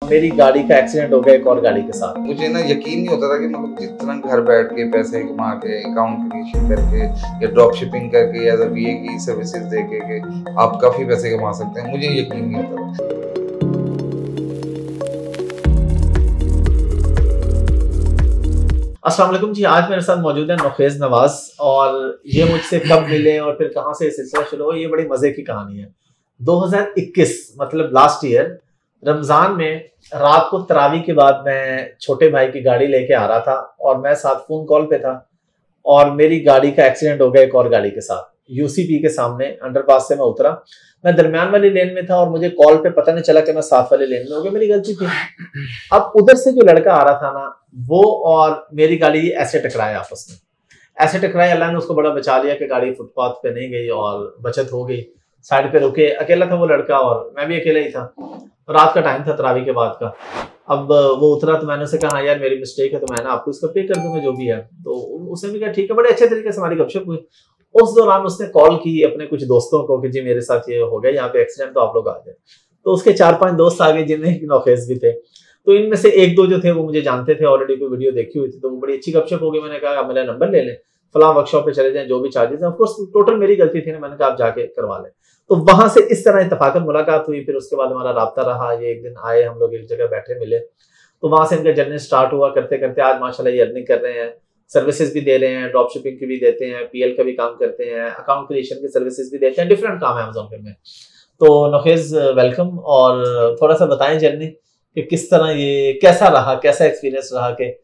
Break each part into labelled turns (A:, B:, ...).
A: मेरी गाड़ी का एक्सीडेंट हो गया एक और गाड़ी के साथ।
B: मुझे ना यकीन नहीं होता था कि मतलब जितना घर बैठ के पैसे कमा के अकाउंट क्रिएशन करके या ड्रॉप शिपिंग करके या वीए की सर्विसेज दे के आप काफ़ी पैसे कमा सकते हैं, मुझे यकीन नहीं होता था।
A: अस्सलाम वालेकुम जी, आज मेरे साथ मौजूद है नौखेज नवाज और ये मुझसे कब मिले और फिर कहाँ से ये सिलसिला शुरू हुआ, ये बड़ी मजे की कहानी है। 2021 मतलब लास्ट ईयर रमजान में रात को तरावी के बाद मैं छोटे भाई की गाड़ी लेके आ रहा था और मैं साथ फोन कॉल पे था और मेरी गाड़ी का एक्सीडेंट हो गया एक और गाड़ी के साथ। यूसीपी के सामने अंडरपास से मैं उतरा, मैं दरमियान वाली लेन में था और मुझे कॉल पे पता नहीं चला कि मैं साथ वाली लेन में हो गया, मेरी गलती थी। अब उधर से जो लड़का आ रहा था ना, वो और मेरी गाड़ी ऐसे टकराए आपस में, ऐसे टकराए। अल्लाह ने उसको बड़ा बचा लिया कि गाड़ी फुटपाथ पे नहीं गई और बचत हो गई। साइड पे रुके, अकेला था वो लड़का और मैं भी अकेला ही था। रात का टाइम था तरावी के बाद का। अब वो उतरा तो मैंने उसे कहा यार मेरी मिस्टेक है, तो मैंने आपको इसका पे कर दूंगा जो भी है। तो उसने भी कहा ठीक है। बड़े अच्छे तरीके से हमारी गपशप हुई। उस दौरान उसने कॉल की अपने कुछ दोस्तों को कि जी मेरे साथ ये हो गया, यहाँ पे एक्सीडेंट, तो आप लोग आ जाए। तो उसके 4-5 दोस्त आ गए जिनमें नौखेज भी थे। तो इनमें से 1-2 जो थे वो मुझे जानते थे, ऑलरेडी कोई वीडियो देखी हुई थी, तो वो बड़ी अच्छी गपशप हो गई। मैंने कहा आप मेरा नंबर ले लें, फलां वर्कशॉप पे चले जाएं, जो भी चार्जेस है। ऑफकोर्स टोटल मेरी गलती थी ना, मैंने कहा आप जाके करवा लें। तो वहां से इस तरह इत्तफाकन मुलाकात हुई। फिर उसके बाद हमारा राब्ता रहा। ये एक दिन आए, हम लोग एक जगह बैठे मिले, तो वहां से इनका जर्नी स्टार्ट हुआ। करते करते आज माशाल्लाह ये अर्निंग कर रहे हैं, सर्विसेज भी दे रहे हैं, ड्रॉप शिपिंग की भी देते हैं, पीएल का भी काम करते हैं, अकाउंट क्रिएशन की सर्विसेज भी देते हैं, डिफरेंट काम है अमेज़न पे में। तो नौखेज वेलकम, और थोड़ा सा बताएं जर्नी कि किस तरह ये कैसा रहा, कैसा एक्सपीरियंस रहा कि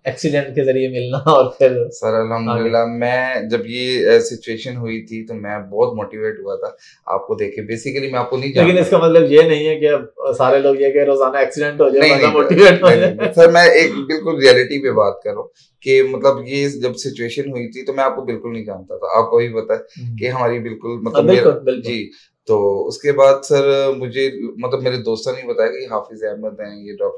A: एक्सीडेंट के जरिए मिलना। और फिर
B: सर अल्हम्दुलिल्लाह, मैं जब ये सिचुएशन हुई थी तो मैं बहुत मोटिवेट हुआ था आपको देखे। बेसिकली मैं आपको नहीं जानता,
A: लेकिन इसका मतलब ये नहीं है कि अब सारे लोग ये कि रोजाना एक्सीडेंट हो जाए,
B: नहीं,
A: मोटिवेट हो जाए।
B: सर मैं एक बिल्कुल रियलिटी पे बात कर रहा हूँ कि मतलब ये जब सिचुएशन हुई थी तो मैं आपको बिल्कुल नहीं जानता था। आपको भी पता है कि हमारी बिल्कुल मतलब
A: बिल्कुल।
B: जी। तो उसके बाद सर मुझे मतलब मेरे दोस्तों ने बताया कि हाफिज अहमद हैं ये ड्रॉप।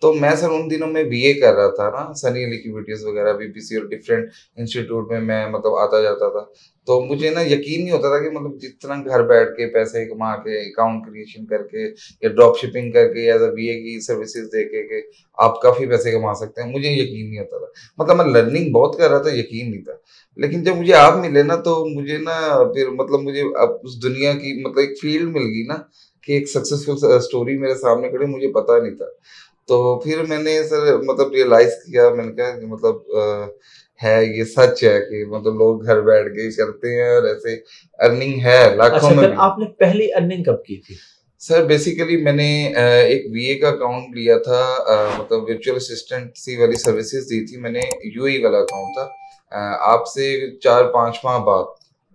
B: तो मैं सर उन दिनों में बीए कर रहा था ना, सनी अली की वीडियोस वगैरह बीपीसी और डिफरेंट इंस्टीट्यूट में मैं मतलब आता जाता था। तो मुझे ना यकीन नहीं होता था कि मतलब जितना घर बैठ के पैसे कमा के अकाउंट क्रिएशन करके या ड्रॉप शिपिंग करके या बीए की सर्विसेज दे के आप काफ़ी पैसे कमा सकते हैं, मुझे यकीन नहीं होता था। मतलब मैं लर्निंग बहुत कर रहा था, यकीन नहीं था। लेकिन जब मुझे आप मिले ना तो मुझे ना फिर मतलब मुझे अब उस दुनिया की मतलब एक फील्ड मिल गई ना कि एक सक्सेसफुल स्टोरी मेरे सामने खड़ी, मुझे पता नहीं था। तो फिर मैंने सर मतलब रियलाइज किया, मैंने कहा कि मतलब है ये सच है कि मतलब लोग घर बैठ के करते हैं और ऐसे अर्निंग है लाखों में भी।
A: आपने पहली अर्निंग कब की थी?
B: सर बेसिकली मैंने एक वीए का अकाउंट लिया था, मतलब वर्चुअल असिस्टेंसी वाली सर्विसेज दी थी मैंने। यूएई वाला अकाउंट था। आपसे 4-5 माह बाद,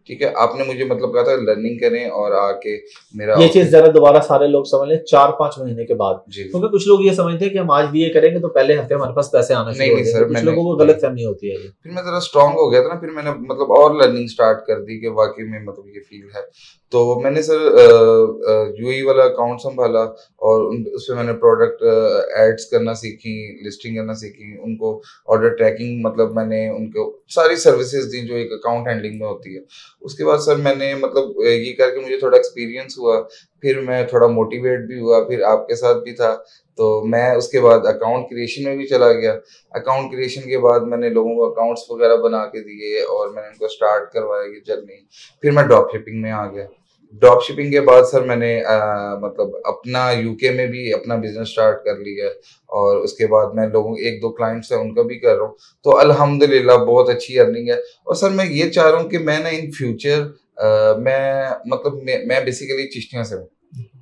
B: ठीक है, आपने मुझे मतलब कहा था लर्निंग करें और आके मेरा
A: ये चीज जरा दोबारा सारे लोग समझ लें, 4-5 महीने के बाद।
B: क्योंकि
A: कुछ लोग ये समझते हैं कि हम आज बीए करेंगे तो पहले हफ्ते हमारे पास पैसे आना शुरू हो जाएंगे। कुछ लोगों को गलत फहमी होती है।
B: फिर मैं जरा स्ट्रांग हो गया था ना, फिर मैंने मतलब और लर्निंग स्टार्ट कर दी कि वाकई में मतलब ये फील्ड है। तो मैंने सर यूएई वाला अकाउंट संभाला और उसमें मैंने प्रोडक्ट एड्स करना सीखी, लिस्टिंग करना सीखी, उनको ऑर्डर ट्रैकिंग मतलब मैंने उनको सारी सर्विसेज दी जो एक अकाउंट हैंडलिंग में होती है। उसके बाद सर मैंने मतलब ये करके मुझे थोड़ा एक्सपीरियंस हुआ, फिर मैं थोड़ा मोटिवेट भी हुआ, फिर आपके साथ भी था। तो मैं उसके बाद अकाउंट क्रिएशन में भी चला गया। अकाउंट क्रिएशन के बाद मैंने लोगों को अकाउंट्स वगैरह बना के दिए और मैंने उनको स्टार्ट करवाया ये जर्नी। फिर मैं ड्रॉप शिपिंग में आ गया। ड्रॉप शिपिंग के बाद सर मैंने मतलब अपना यूके में भी अपना बिजनेस स्टार्ट कर लिया और उसके बाद मैं लोगों 1-2 क्लाइंट्स हैं उनका भी कर रहा हूँ। तो अल्हम्दुलिल्लाह बहुत अच्छी अर्निंग है। और सर मैं ये चाह रहा हूँ कि मैं ना इन फ्यूचर मैं मतलब मैं बेसिकली चिश्तियों से हूँ,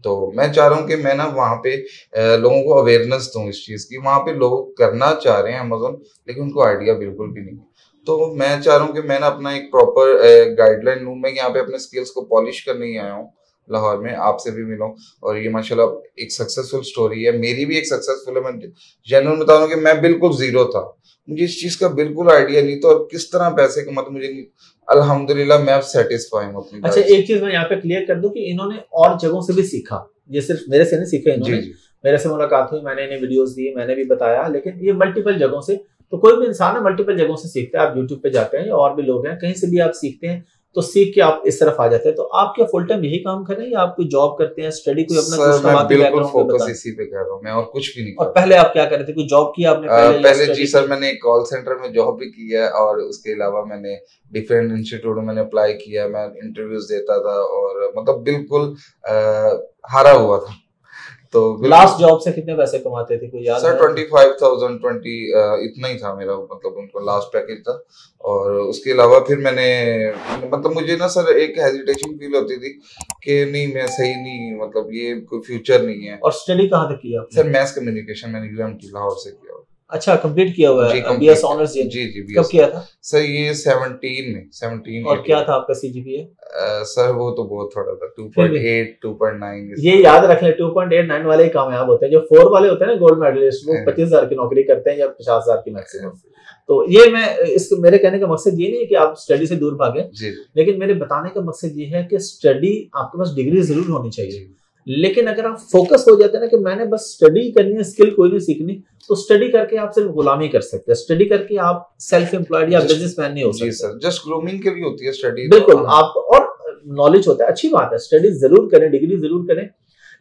B: तो मैं चाह रहा हूँ कि मैं ना वहाँ पे लोगों को अवेयरनेस दूँ इस चीज़ की। वहाँ पे लोग करना चाह रहे हैं अमेज़न, लेकिन उनको आइडिया बिल्कुल भी नहीं। तो मैं चाह रहा हूँ कि मैं ना अपना एक प्रॉपर गाइडलाइन लूँ। मैं यहाँ पे अपने स्किल्स को पॉलिश करने ही आया हूँ लाहौर में, आपसे भी मिला हूँ और ये माशाल्लाह एक सक्सेसफुल स्टोरी है, मेरी भी एक सक्सेसफुल है। मैं जेन्युइन बता रहा हूँ कि मैं बिल्कुल जीरो था, मुझे इस चीज़ का बिल्कुल आइडिया नहीं था और किस तरह पैसे कमाते मुझे नहीं। अल्हम्दुलिल्लाह मैं अब सेटिस्फाई हूँ अपनी।
A: अच्छा, एक चीज मैं यहाँ पे क्लियर कर दूं कि इन्होंने और जगहों से भी सीखा, ये सिर्फ मेरे से नहीं सीखा इन्होंने। मेरे से मुलाकात हुई, मैंने इन्हें वीडियोस दी, मैंने भी बताया, लेकिन ये मल्टीपल जगहों से। तो कोई भी इंसान है मल्टीपल जगहों से सीखता है। आप यूट्यूब पे जाते हैं और भी लोग हैं, कहीं से भी आप सीखते हैं। तो सीख के आप इस तरफ आ जाते हैं। तो आप क्या फुल टाइम यही काम कर रहे हैं या आप कोई जॉब करते हैं, स्टडी कोई अपना
B: सर
A: दूसरा
B: मैं
A: बाकी
B: बिल्कुल
A: बैकग्राउंड
B: फोकस
A: बताएं?
B: इसी पे कर रहा हूँ, मैं और कुछ भी नहीं
A: और
B: कर
A: पहले आप क्या कर रहे थे, कोई जॉब किया आपने
B: रहा।
A: पहले या
B: पहले जी
A: स्टडी
B: सर
A: की?
B: मैंने कॉल सेंटर में जॉब भी किया है और उसके अलावा मैंने डिफरेंट इंस्टीट्यूट में मैंने अप्लाई किया, मैं इंटरव्यूज देता था और मतलब बिल्कुल हारा हुआ था। तो
A: लास्ट जॉब से कितने पैसे कमाते थे, कोई याद
B: सर
A: है?
B: 25,000 इतना ही था मेरा, मतलब उनको लास्ट पैकेज था। और उसके अलावा फिर मैंने मतलब मुझे ना सर एक हेजिटेशन फील होती थी कि नहीं मैं सही नहीं, मतलब ये कोई फ्यूचर नहीं है।
A: और स्टडी कहाँ तक किया आपने?
B: सर मैथ कम्युनिकेशन मैंने UMT लाहौर से किया।
A: अच्छा, कंप्लीट किया हुआ
B: जी
A: है,
B: कंप्लीट
A: BS ऑनर्स।
B: जी जी
A: कब
B: BS
A: किया था?
B: सर ये 17
A: और क्या था आपका CGPA?
B: सर वो तो बहुत थोड़ा था,
A: फिर भी
B: 2.8 2.9।
A: ये याद रख ले, 2.89 वाले ही कामयाब होते हैं। जो 4 वाले होते हैं ना गोल्ड मेडलिस्ट, वो 25,000 की नौकरी करते हैं या 50,000 की मैक्सिमम। तो ये मैं इस मेरे कहने का मकसद ये नहीं है कि आप स्टडी से दूर भागें, लेकिन मेरे बताने का मकसद ये है कि स्टडी, आपके पास डिग्री जरूर होनी चाहिए, लेकिन अगर आप फोकस हो जाते हैं ना कि मैंने बस स्टडी करनी है, स्किल कोई नहीं सीखनी, तो स्टडी करके आप सिर्फ गुलामी कर सकते हैं। स्टडी करके आप सेल्फ एम्प्लॉयड या बिजनेसमैन नहीं हो सकते।
B: जी सर, जस्ट ग्रूमिंग के लिए होती है स्टडी।
A: बिल्कुल, आप और नॉलेज होता है, अच्छी बात है, स्टडी जरूर करें, डिग्री जरूर करें,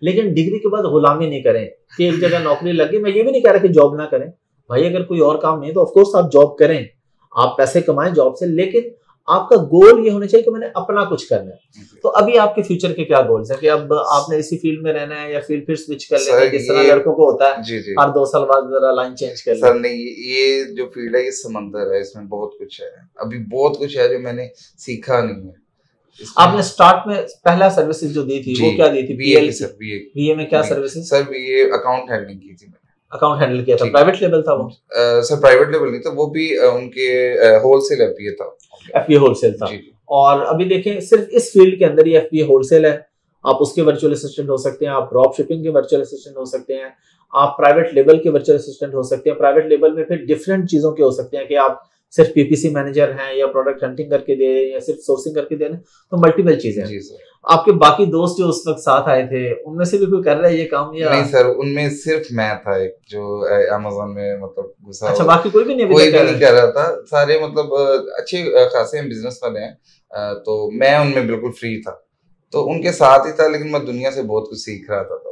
A: लेकिन डिग्री के बाद गुलामी नहीं करें कि एक जगह नौकरी लगी। मैं ये भी नहीं कह रहा कि जॉब ना करें भाई, अगर कोई और काम नहीं तो ऑफकोर्स आप जॉब करें, आप पैसे कमाएं जॉब से, लेकिन आपका गोल ये होना चाहिए कि मैंने अपना कुछ करना है। तो अभी आपके फ्यूचर के क्या गोल्स हैं कि अब आपने इसी फील्ड में रहना है या फील्ड फिर स्विच कर लेना है, जिस तरह लड़कों को होता है
B: जी जी
A: हर 2 साल बाद जरा लाइन चेंज कर
B: सर नहीं, ये जो फील्ड है ये समंदर है, इसमें बहुत कुछ है, अभी बहुत कुछ है जो मैंने सीखा नहीं है।
A: आपने स्टार्ट में पहला सर्विसेज जो दी थी वो क्या दी थी?
B: BA सर, BA
A: में क्या services?
B: Sir BA account handling की थी मैंने।
A: अकाउंट हैंडल किया था, प्राइवेट लेवल था वो?
B: सर प्राइवेट लेवल नहीं था वो भी, उनके होलसेल FBA था।
A: FBA होलसेल था। और अभी देखें सिर्फ इस फील्ड के अंदर ही FBA होलसेल है। आप उसके वर्चुअल असिस्टेंट हो सकते हैं, आप ड्रॉप शिपिंग के वर्चुअल असिस्टेंट हो सकते हैं, आप प्राइवेट लेवल के वर्चुअल असिस्टेंट हो सकते हैं। प्राइवेट लेवल में फिर डिफरेंट चीजों के हो सकते हैं कि आप सिर्फ PPC मैनेजर हैं या प्रोडक्ट हंटिंग करके दे रहे हैं या सिर्फ सोर्सिंग करके दे रहे हैं, तो मल्टीपल चीजें हैं। आपके बाकी दोस्त जो उस वक्त साथ आए थे उनमें से भी कोई कर रहा है ये काम या
B: नहीं? सर उनमें सिर्फ मैं था एक जो Amazon में मतलब घुसा।
A: अच्छा, बाकी कोई भी नहीं?
B: कोई भी नहीं कर रहा था, सारे मतलब अच्छे खासे बिजनेस वाले हैं, तो मैं उनमें बिल्कुल फ्री था, तो उनके साथ ही था, लेकिन मैं दुनिया से बहुत कुछ सीख रहा था।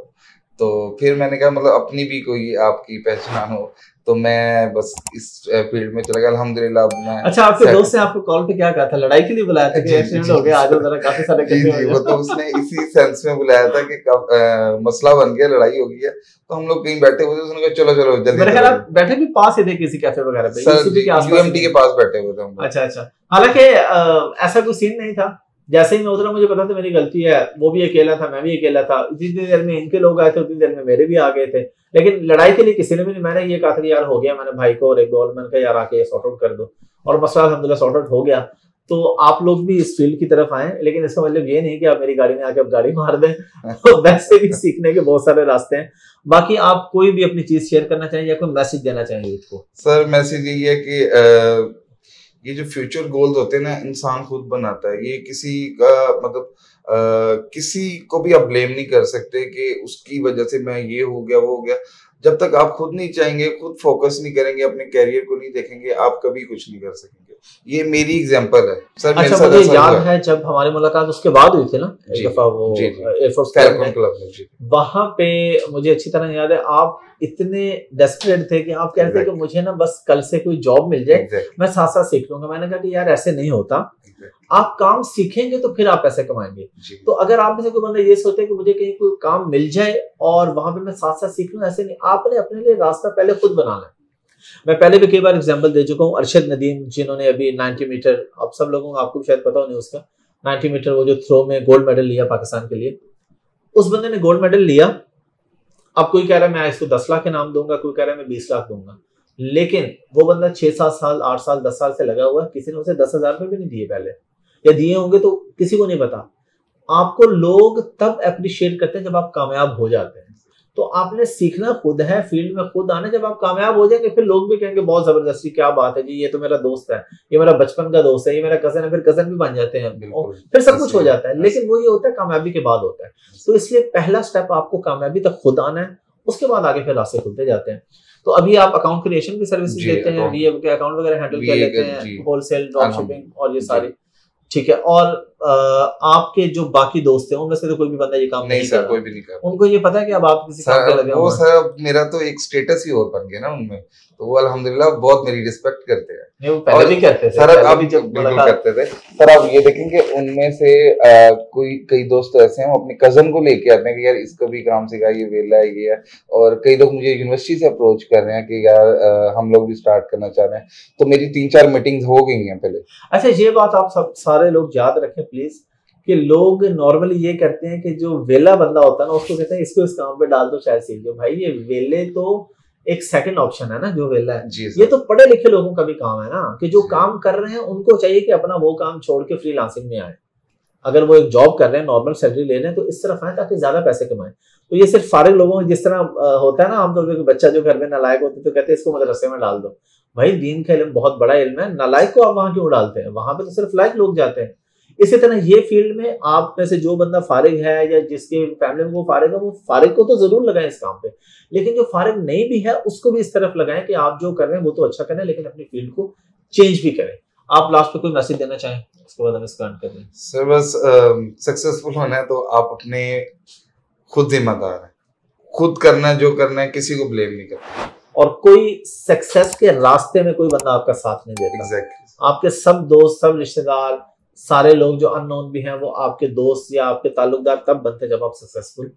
B: तो फिर मैंने कहा मतलब अपनी भी कोई आपकी पहचान हो, तो मैं बस इस फील्ड में चला गया अल्हम्दुलिल्लाह। अब मैं
A: अच्छा, आपके दोस्त ने आपको कॉल पे क्या कहा था? लड़ाई के लिए बुलाया था कि एक्सीडेंट हो गया, आज जरा काफी सारे
B: जी वो तो उसने इसी सेंस में बुलाया था कि मसला बन गया, लड़ाई हो गई है, तो हम लोग कहीं बैठे हुए थे, उसने कहा चलो चलो जल्दी।
A: मेरे ख्याल आप बैठे भी पास ही थे किसी कैफे वगैरह पे?
B: सर UMT के पास बैठे हुए थे हम।
A: अच्छा, हालांकि ऐसा कोई सीन नहीं था। जैसे ही मैं उतरा मुझे पता था मेरी गलती है, वो भी अकेला था, मैं भी अकेला था। जितनी देर में इनके लोग आए थे उतनी देर में मेरे भी आ गए थे, लेकिन लड़ाई के लिए किसी ने भी नहीं। मैंने ये कहा था कि यार हो गया, मैंने भाई को और एक दो और मैंने कहा यार आके सॉर्ट आउट कर दो, और मसला अल्हम्दुलिल्लाह सॉर्ट आउट हो गया। तो आप लोग भी इस फील्ड की तरफ आए, लेकिन इसका मतलब ये नहीं कि आप मेरी गाड़ी में आके आप गाड़ी मार दें। तो वैसे भी सीखने के बहुत सारे रास्ते हैं। बाकी आप कोई भी अपनी चीज शेयर करना चाहेंगे या कोई मैसेज देना चाहेंगे इसको?
B: सर मैसेज यही है कि ये जो फ्यूचर गोल्स होते हैं ना, इंसान खुद बनाता है, ये किसी का मतलब किसी को भी आप ब्लेम नहीं कर सकते कि उसकी वजह से मैं ये हो गया वो हो गया। जब तक आप खुद नहीं चाहेंगे, खुद फोकस नहीं करेंगे, अपने कैरियर को नहीं देखेंगे, आप कभी कुछ नहीं कर सकेंगे। ये मेरी एग्जांपल है सर।
A: अच्छा, मुझे याद है जब हमारी मुलाकात उसके बाद हुई थी ना एक दफा, वो एयरफोर्स क्लब में, वहां पे मुझे अच्छी तरह याद है आप इतने डेस्परेट थे कि आप कहते थे कि मुझे ना बस कल से कोई जॉब मिल जाए, मैं साथ साथ सीख लूंगा। मैंने कहा कि यार ऐसे नहीं होता, आप काम सीखेंगे तो फिर आप पैसे कमाएंगे। तो अगर आप में से कोई बंदा ये सोचे कि मुझे कहीं कोई काम मिल जाए और वहां पे मैं साथ साथ सीख लूं, ऐसे नहीं। आपने अपने लिए रास्ता पहले खुद बनाना है। मैं पहले भी कई बार एग्जांपल दे चुका हूँ। अरशद नदीम जिन्होंने अभी 90 मीटर, आप सब लोगों को, आपको शायद पता हो नहीं उसका, 90 मीटर वो जो थ्रो में गोल्ड मेडल लिया पाकिस्तान के लिए, उस बंदे ने गोल्ड मेडल लिया। अब कोई कह रहा है मैं इसको 10 लाख के नाम दूंगा, कोई कह रहा है मैं 20 लाख दूंगा, लेकिन वो बंदा 6-7 साल 8 साल 10 साल से लगा हुआ है। किसी ने उसे 10,000 रुपए भी नहीं दिए पहले, या दिए होंगे तो किसी को नहीं पता। आपको लोग तब अप्रिशिएट करते हैं जब आप कामयाब हो जाते हैं। तो आपने सीखना खुद है, फील्ड में खुद आना। जब आप कामयाब हो जाएंगे फिर लोग भी कहेंगे बहुत जबरदस्ती, क्या बात है जी, ये तो मेरा दोस्त है, ये मेरा बचपन का दोस्त है, ये मेरा कजन है, फिर कजन भी बन जाते हैं, फिर सब कुछ हो जाता है। लेकिन वो ये होता है कामयाबी के बाद होता है। तो इसलिए पहला स्टेप आपको कामयाबी तक खुद आना है, उसके बाद आगे फिर रास्ते खुलते जाते हैं। तो अभी आप अकाउंट क्रिएशन की सर्विसेज देते हैं, VA के अकाउंट वगैरह हैंडल कर लेते हैं, होलसेल, ड्रॉप शिपिंग और ये सारी। ठीक है। और आपके जो बाकी दोस्त हैं उनमें से तो कोई भी बंदा ये काम
B: नहीं
A: नहीं
B: सर,
A: कर
B: कोई
A: रहा,
B: भी नहीं कर रहा।
A: उनको ये पता है कि अब आप किसी काम पे लगे
B: वो
A: हुए हैं?
B: सर मेरा तो एक स्टेटस ही और बन गया ना उनमें, तो वो अल्हम्दुलिल्लाह बहुत मेरी रिस्पेक्ट करते हैं।
A: नहीं, वो पहले भी करते थे,
B: सर
A: पहले
B: अब
A: भी जब
B: बिल्कुल
A: मुलाकात
B: करते थे सर। आप ये देखेंगे उनमें से कोई कई दोस्त ऐसे हैं, वो अपने कजन को लेके आते हैं कि यार इसको भी काम सिखा, ये वेला है ये है। और कई लोग मुझे यूनिवर्सिटी से अप्रोच कर रहे हैं कि यार हम लोग भी स्टार्ट करना चाह रहे हैं। तो मेरी 3-4 मीटिंग्स हो गई हैं पहले।
A: अच्छा, ये बात आप सब सारे लोग याद रखें प्लीज, कि लोग नॉर्मली ये करते हैं कि जो वेला बंदा होता है ना उसको कहते हैं इसको इस काम पे डाल दो शायद सीख लो। भाई ये वेले तो एक सेकंड ऑप्शन है ना, जो वेला है
B: जी
A: ये
B: सर।
A: तो पढ़े लिखे लोगों का भी काम है ना, कि जो
B: जी।
A: काम कर रहे हैं उनको चाहिए कि अपना वो काम छोड़ के फ्रीलांसिंग में आए। अगर वो एक जॉब कर रहे हैं, नॉर्मल सैलरी ले रहे हैं, तो इस तरफ आए ताकि ज्यादा पैसे कमाएं। तो ये सिर्फ फारिग लोगों जिस तरह होता है ना आमतौर पर, बच्चा जो घर में नालायक होते तो कहते हैं इसको मदरसे में डाल दो। भाई दीन का इल्म बहुत बड़ा इल्म है, नालायक को आप वहां क्यों डालते हैं? वहां पे तो सिर्फ लायक लोग जाते हैं। इसी तरह ये फील्ड में आप में से जो बंदा फारिग है या जिसके फैमिली में वो फारिग है, वो फारिग को तो जरूर लगाएं इस काम पे, लेकिन जो फारिग नहीं भी है उसको भी इस तरफ लगाएं कि आप जो कर रहे हैं वो तो अच्छा करें, लेकिन अपनी फील्ड को चेंज भी करें। आप लास्ट पे कोई मैसेज देना चाहें, उसके बाद हम इसको एंड कर दें।
B: सर बस सक्सेसफुल होना है तो आप अपने खुद जिम्मेदार हैं, खुद करना है जो करना है, किसी को ब्लेम नहीं करना।
A: और कोई सक्सेस के रास्ते में कोई बंदा आपका साथ नहीं देता।
B: एग्जैक्टली।
A: आपके सब दोस्त, सब रिश्तेदार, सारे लोग जो अननोन भी हैं, वो आपके दोस्त या आपके ताल्लुकदार तब बनते जब आप सक्सेसफुल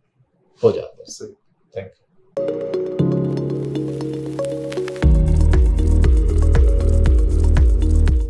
A: हो जाते हैं।
B: सही।
A: Thank you.